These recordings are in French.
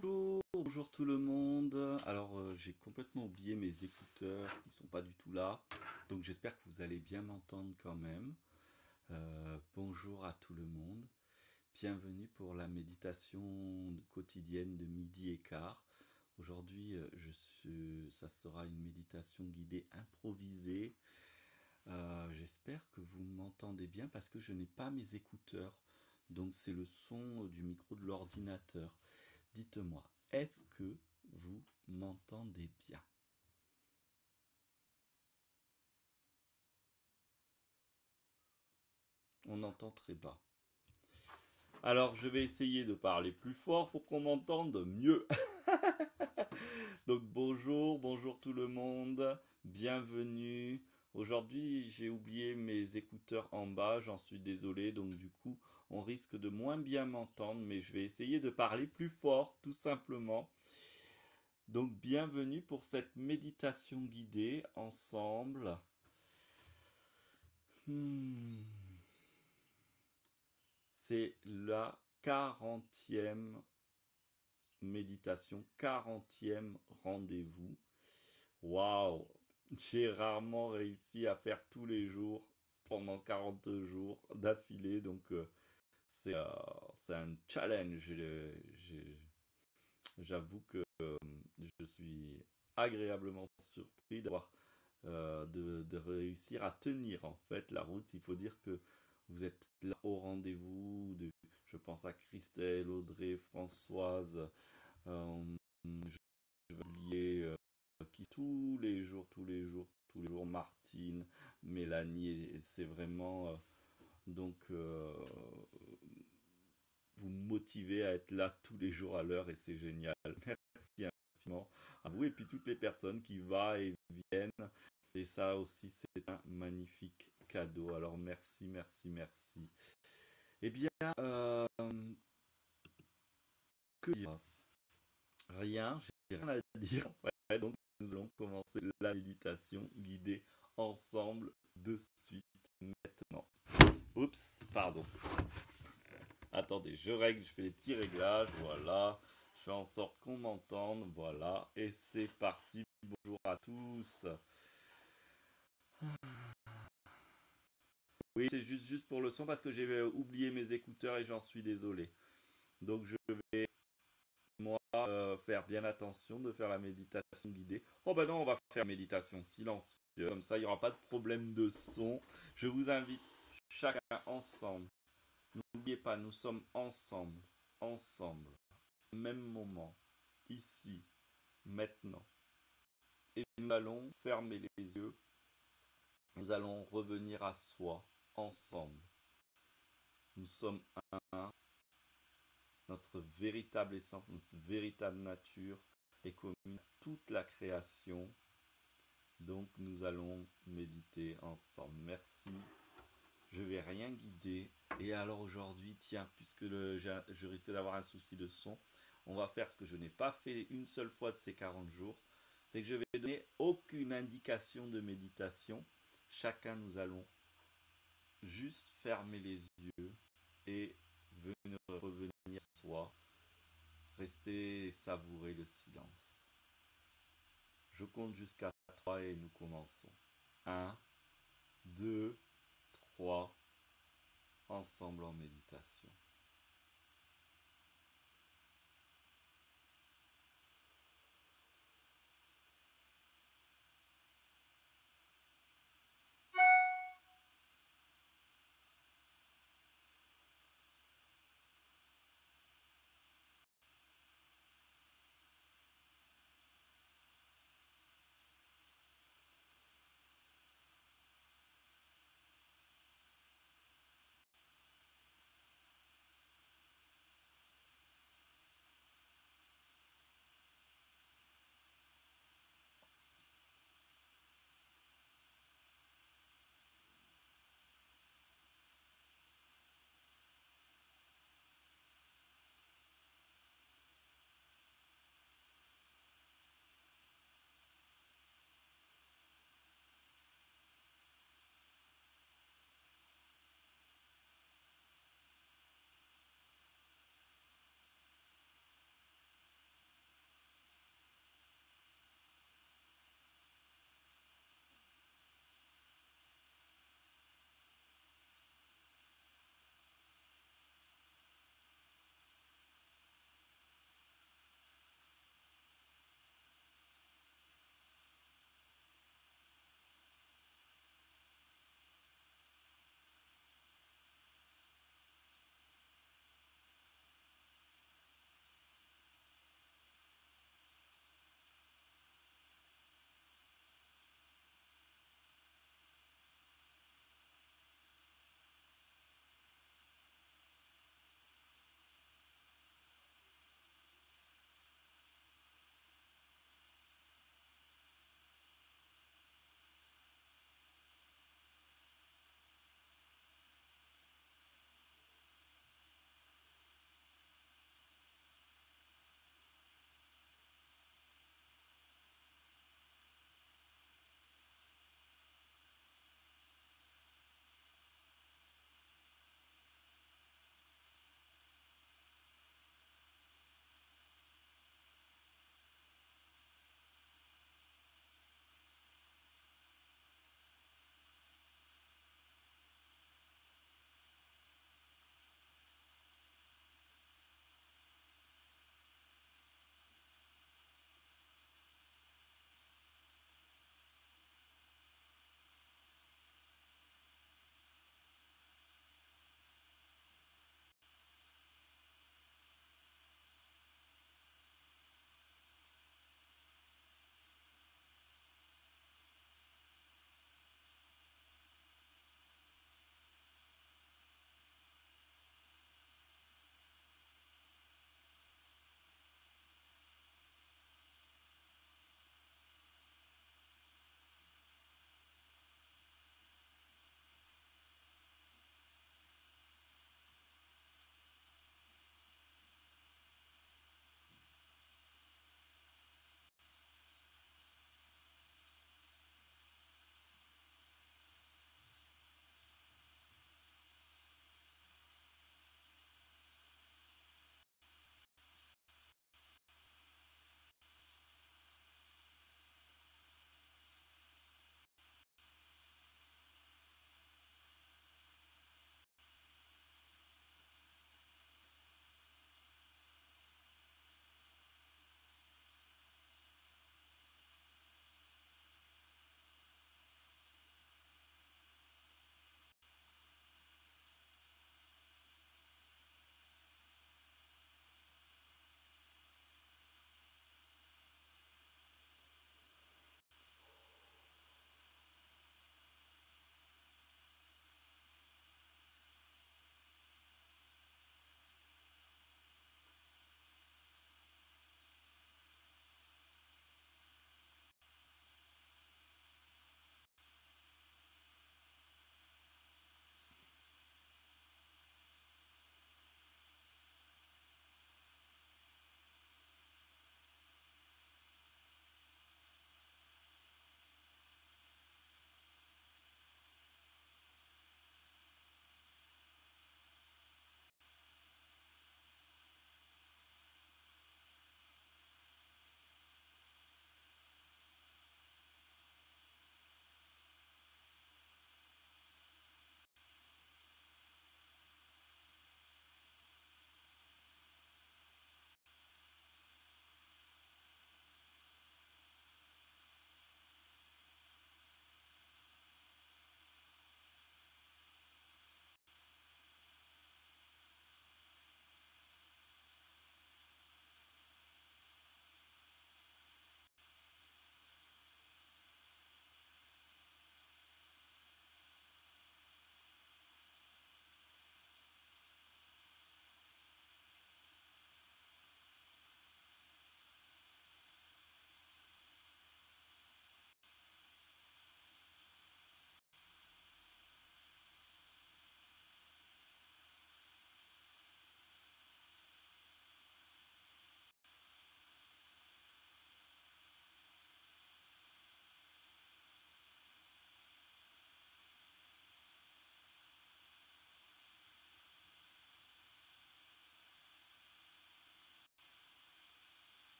Bonjour tout le monde. Alors j'ai complètement oublié mes écouteurs qui sont pas du tout là. Donc j'espère que vous allez bien m'entendre quand même. Bonjour à tout le monde. Bienvenue pour la méditation quotidienne de midi et quart. Aujourd'hui ça sera une méditation guidée improvisée. J'espère que vous m'entendez bien parce que je n'ai pas mes écouteurs. Donc c'est le son du micro de l'ordinateur. Dites-moi, est-ce que vous m'entendez bien? On entend très bas. Alors, je vais essayer de parler plus fort pour qu'on m'entende mieux. Donc, bonjour tout le monde. Bienvenue. Aujourd'hui, j'ai oublié mes écouteurs en bas, j'en suis désolé. Donc, du coup, on risque de moins bien m'entendre, mais je vais essayer de parler plus fort, tout simplement. Donc, bienvenue pour cette méditation guidée ensemble. Hmm. C'est la 40e méditation, 40e rendez-vous. Waouh! J'ai rarement réussi à faire tous les jours pendant 42 jours d'affilée, donc c'est euh, c'est un challenge. J'avoue que je suis agréablement surpris de réussir à tenir en fait la route. Il faut dire que vous êtes là au rendez-vous. Je pense à Christelle, Audrey, Françoise. Euh, je vais oublier qui tous les jours, Martine, Mélanie. Et c'est vraiment donc vous me motivez à être là tous les jours à l'heure et c'est génial. Merci infiniment à vous et puis toutes les personnes qui vont et viennent. Et ça aussi, c'est un magnifique cadeau. Alors merci, merci, merci. Eh bien, que dire? Rien, j'ai rien à dire. Ouais, donc nous allons commencer la méditation guidée ensemble de suite maintenant. Oups, pardon. Attendez, je fais des petits réglages, voilà. Je fais en sorte qu'on m'entende, voilà. Et c'est parti, bonjour à tous. Oui, c'est juste pour le son parce que j'ai oublié mes écouteurs et j'en suis désolé. Donc je vais, moi, faire bien attention de faire la méditation guidée. Oh ben non, on va faire méditation silencieuse, comme ça il n'y aura pas de problème de son. Je vous invite chacun ensemble. N'oubliez pas, nous sommes ensemble, même moment, ici, maintenant. Et nous allons fermer les yeux, nous allons revenir à soi, ensemble. Nous sommes un, notre véritable essence, notre véritable nature est commune à toute la création. Donc nous allons méditer ensemble. Merci. Je vais rien guider. Et alors aujourd'hui, tiens, puisque je risque d'avoir un souci de son, on va faire ce que je n'ai pas fait une seule fois de ces 40 jours. C'est que je vais donner aucune indication de méditation. Chacun, nous allons juste fermer les yeux et revenir à soi. Rester et savourer le silence. Je compte jusqu'à 3 et nous commençons. 1, 2, 3, ensemble en méditation.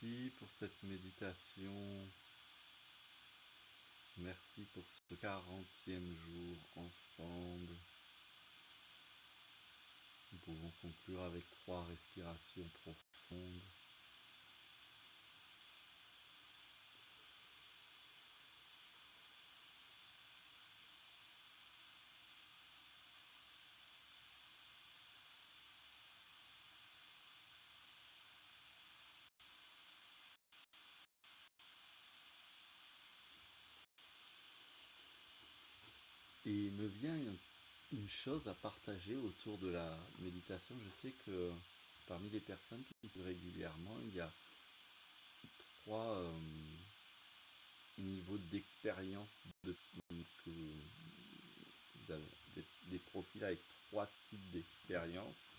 merci pour cette méditation. Merci pour ce 40e jour ensemble. Nous pouvons conclure avec 3 respirations profondes. Et il me vient une chose à partager autour de la méditation. Je sais que parmi les personnes qui suivent régulièrement, il y a 3 niveaux d'expérience, des profils avec 3 types d'expériences.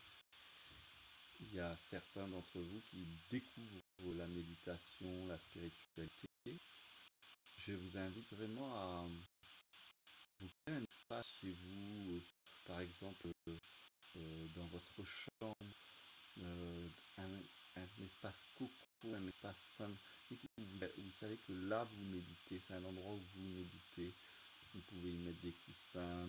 Il y a certains d'entre vous qui découvrent la méditation, la spiritualité. Je vous invite vraiment à vous créer un espace chez vous, par exemple dans votre chambre, un espace cocon, un espace simple, et vous savez que là vous méditez, c'est un endroit où vous méditez. Vous pouvez y mettre des coussins,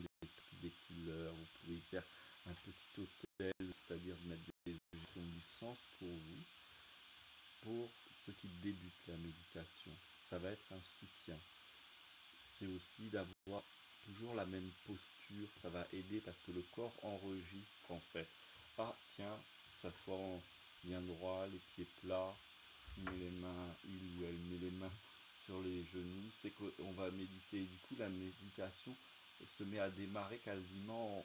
des couleurs, vous pouvez y faire un petit hôtel, c'est-à-dire mettre des objets qui ont du sens pour vous. Pour ceux qui débutent la méditation, ça va être un soutien. C'est aussi d'avoir toujours la même posture, ça va aider parce que le corps enregistre en fait. Ah tiens, s'assoit bien droit, les pieds plats, il ou elle met les mains sur les genoux, c'est qu'on va méditer. Du coup, la méditation se met à démarrer quasiment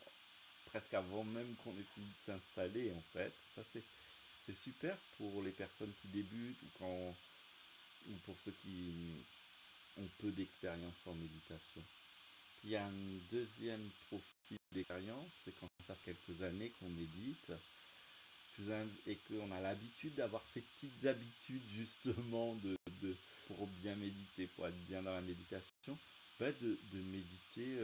presque avant même qu'on ait fini de s'installer en fait. Ça c'est super pour les personnes qui débutent ou pour ceux qui ont peu d'expérience en méditation. Puis il y a un deuxième profil d'expérience, c'est quand ça fait quelques années qu'on médite et qu'on a l'habitude d'avoir ces petites habitudes justement pour bien méditer, pour être bien dans la méditation, de méditer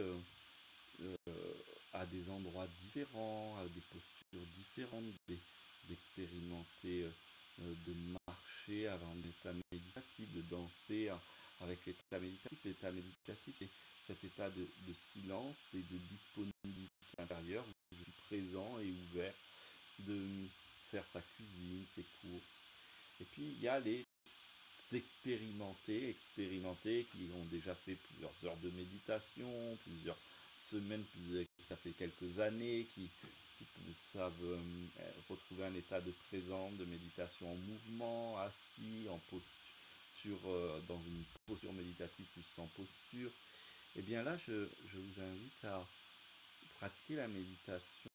à des endroits différents, à des postures différentes, d'expérimenter, de marcher avant l'état méditatif, de danser avec l'état méditatif. L'état méditatif, c'est cet état de silence et de disponibilité intérieure où je suis présent et ouvert, de faire sa cuisine, ses courses. Et puis il y a les expérimentés qui ont déjà fait plusieurs heures de méditation, plusieurs semaines, ça fait quelques années, qui savent retrouver un état de présence, de méditation en mouvement, assis, en posture, dans une posture méditative ou sans posture. Et bien là, je vous invite à pratiquer la méditation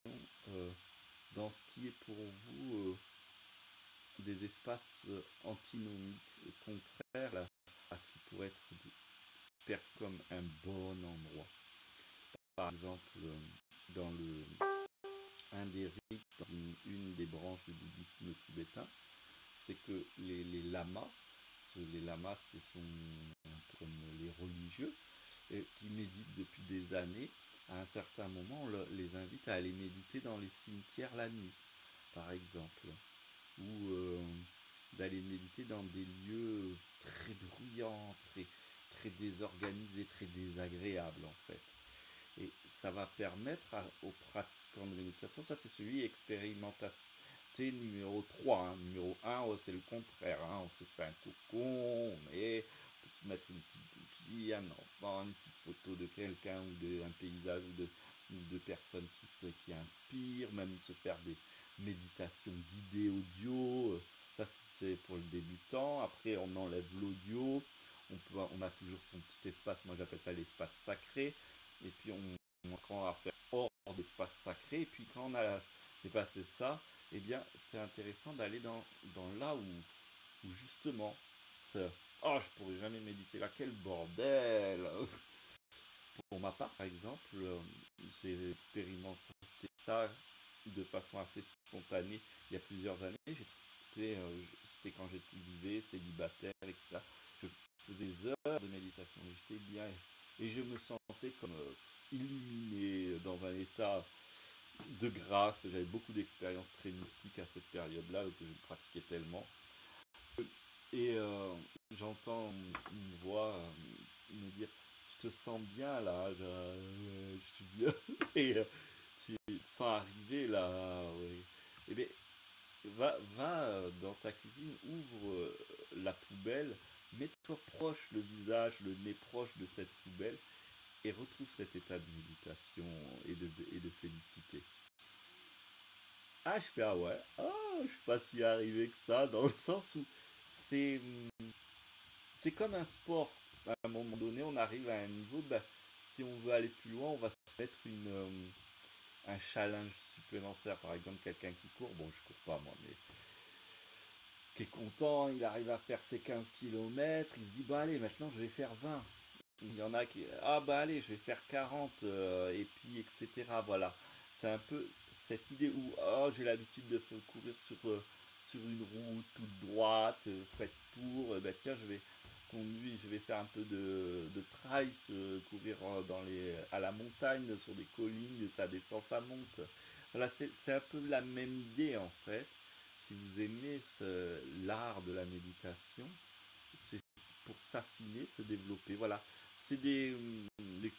dans ce qui est pour vous des espaces antinomiques, contraires à ce qui pourrait être perçu comme un bon endroit. Par exemple, dans un des rites, dans une des branches du bouddhisme tibétain, c'est que les lamas, ce sont un peu comme les religieux, qui méditent depuis des années, à un certain moment, on les invite à aller méditer dans les cimetières la nuit, par exemple, ou d'aller méditer dans des lieux très bruyants, très désorganisés, très désagréables en fait. Et ça va permettre aux pratiquants de méditation, ça c'est celui expérimentation numéro 3. Hein. Numéro 1, c'est le contraire. Hein. On se fait un cocon, on peut se mettre une petite bougie, un encens, une petite photo de quelqu'un ou d'un paysage ou de personnes qui inspirent, même se faire des méditations guidées audio. Ça c'est pour le débutant. Après on enlève l'audio. On a toujours son petit espace, moi j'appelle ça l'espace sacré. Et puis on apprend à faire hors d'espace sacré. Et puis quand on a dépassé ça, eh bien c'est intéressant d'aller dans là où justement oh je pourrais jamais méditer là, quel bordel. Pour ma part par exemple, j'ai expérimenté ça de façon assez spontanée il y a plusieurs années. C'était quand j'étais vivais célibataire, etc. Je faisais des heures de méditation, j'étais bien et je me sentais comme illuminé dans un état de grâce. J'avais beaucoup d'expériences très mystiques à cette période-là que je pratiquais tellement. Et j'entends une voix me dire, je te sens bien là, je suis bien. Et tu te sens arriver là, oui. Eh bien, va dans ta cuisine, ouvre la poubelle, mets-toi proche le visage, le nez proche de cette poubelle et retrouve cet état de méditation et de félicité. Ah, je fais ah ouais, je suis pas si arrivé que ça, dans le sens où c'est c'est comme un sport. À un moment donné, on arrive à un niveau, bah, si on veut aller plus loin, on va se mettre un challenge supplémentaire. Par exemple, quelqu'un qui court, bon, je cours pas moi, mais qui est content, il arrive à faire ses 15 kilomètres, il se dit, bah allez, maintenant je vais faire 20. Il y en a qui, ah bah allez, je vais faire 40, et puis etc. Voilà. C'est un peu cette idée où, oh, j'ai l'habitude de courir sur une route toute droite, faite pour, bah tiens, je vais faire un peu de trail, courir à la montagne, sur des collines, ça descend, ça monte. Voilà, c'est un peu la même idée en fait. Si vous aimez l'art de la méditation, c'est pour s'affiner, se développer. Voilà, c'est des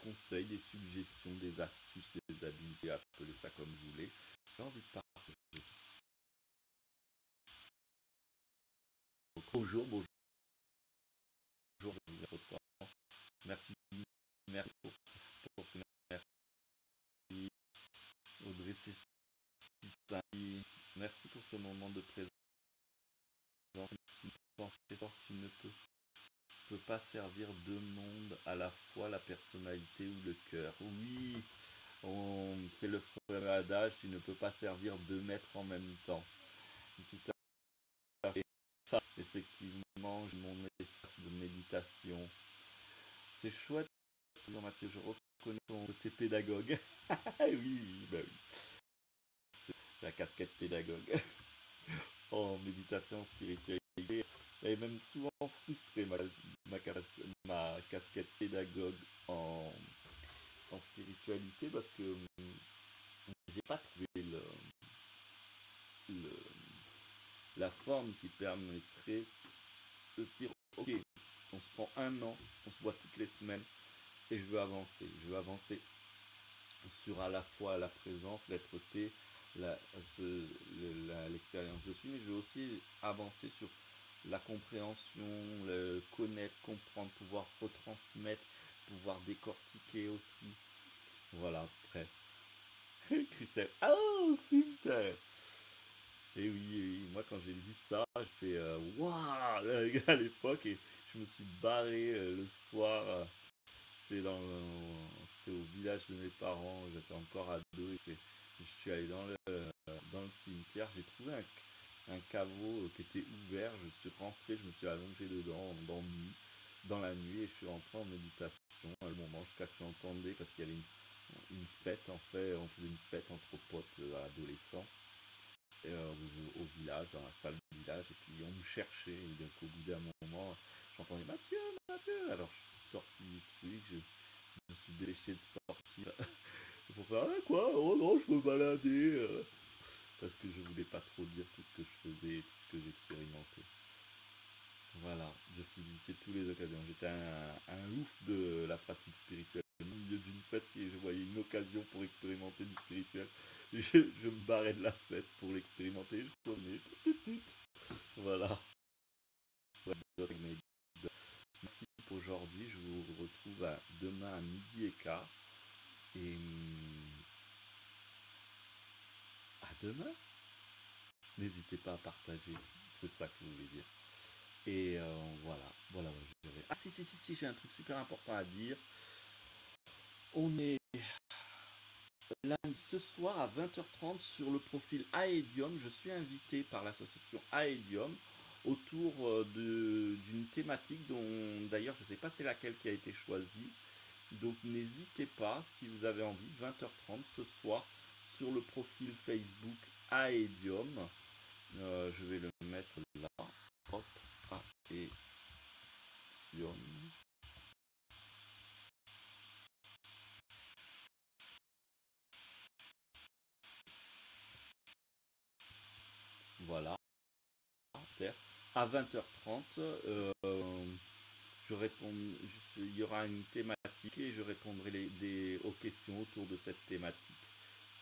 conseils, des suggestions, des astuces, des habiletés, appelez ça comme vous voulez. J'ai envie de partager. Bonjour, bonjour, votre temps. Merci, merci pour merci, Audrey Cécile. Merci pour ce moment de présence. Tu ne peux pas servir deux mondes à la fois, la personnalité ou le cœur. Oui, c'est le fameux adage, tu ne peux pas servir deux maîtres en même temps. Tout à fait. Ça, effectivement, j'ai mon espace de méditation. C'est chouette, Mathieu, je reconnais ton côté pédagogue. Oui, oui, bah oui, c'est la casquette pédagogue. En méditation, spiritualité. Elle est même souvent frustrée, ma casquette pédagogue en, en spiritualité, parce que j'ai pas trouvé le- la forme qui permettrait de se dire, ok, on se prend un an, on se voit toutes les semaines, et je veux avancer. Je veux avancer sur à la fois la présence, l'être-té, la- l'expérience que je suis, mais je veux aussi avancer sur la compréhension, le connaître, comprendre, pouvoir retransmettre, pouvoir décortiquer aussi. Voilà, bref. Christelle. Oh, super. Et oui, moi quand j'ai vu ça, je fais waouh à l'époque et je me suis barré le soir. C'était c'était au village de mes parents, j'étais encore ado et je suis allé dans le cimetière, j'ai trouvé un caveau qui était ouvert, je suis rentré, je me suis allongé dedans dans la nuit et je suis rentré en méditation à un moment jusqu'à ce que j'entendais parce qu'il y avait une fête en fait, on faisait une fête entre potes adolescents au village, dans la salle du village et puis on nous cherchait et donc au bout d'un moment j'entendais Mathieu, Mathieu, alors je suis sorti du truc, je me suis dépêché de sortir pour faire ah, quoi, oh non je me baladais parce que je voulais pas trop dire tout ce que je faisais, tout ce que j'expérimentais. Voilà, je suis dit, c'est tous les occasions. J'étais un ouf de la pratique spirituelle. Au milieu d'une fête, si je voyais une occasion pour expérimenter du spirituel, je me barrais de la fête pour l'expérimenter. Je revenais. Voilà. Merci pour aujourd'hui. Je vous retrouve demain à midi et quart. Et à demain. N'hésitez pas à partager. C'est ça que je voulais dire. Et voilà. Voilà. Ah si, j'ai un truc super important à dire. On est là ce soir à 20h30 sur le profil Aedium. Je suis invité par l'association Aedium autour d'une thématique dont d'ailleurs je ne sais pas c'est laquelle qui a été choisie. Donc n'hésitez pas si vous avez envie, 20h30 ce soir sur le profil Facebook Aedium. Je vais le mettre là. Hop, Aedium. Voilà. à 20h30, je réponds, il y aura une thématique et je répondrai aux questions autour de cette thématique.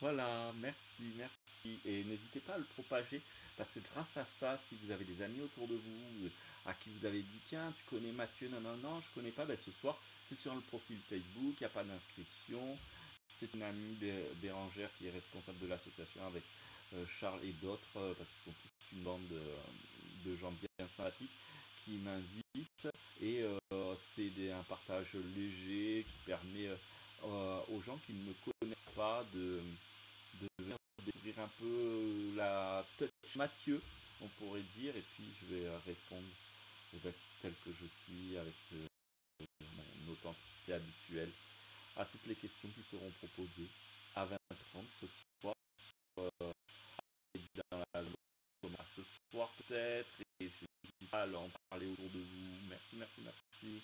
Voilà, merci, merci. Et n'hésitez pas à le propager parce que grâce à ça, si vous avez des amis autour de vous à qui vous avez dit tiens, tu connais Mathieu, non, non, non, je connais pas, ben, ce soir, c'est sur le profil Facebook, il n'y a pas d'inscription. C'est une amie Bérangère qui est responsable de l'association avec Charles et d'autres, parce qu'ils sont toute une bande de gens bien sympathiques qui m'invitent. Et un partage léger qui permet aux gens qui ne me connaissent pas de venir découvrir un peu la touch Mathieu, on pourrait dire, et puis je vais répondre tel que je suis, avec mon authenticité habituelle, à toutes les questions qui seront proposées à 20h30 ce soir, dans la ce soir peut-être, et n'hésitez pas à en parler autour de vous. Merci, merci, merci.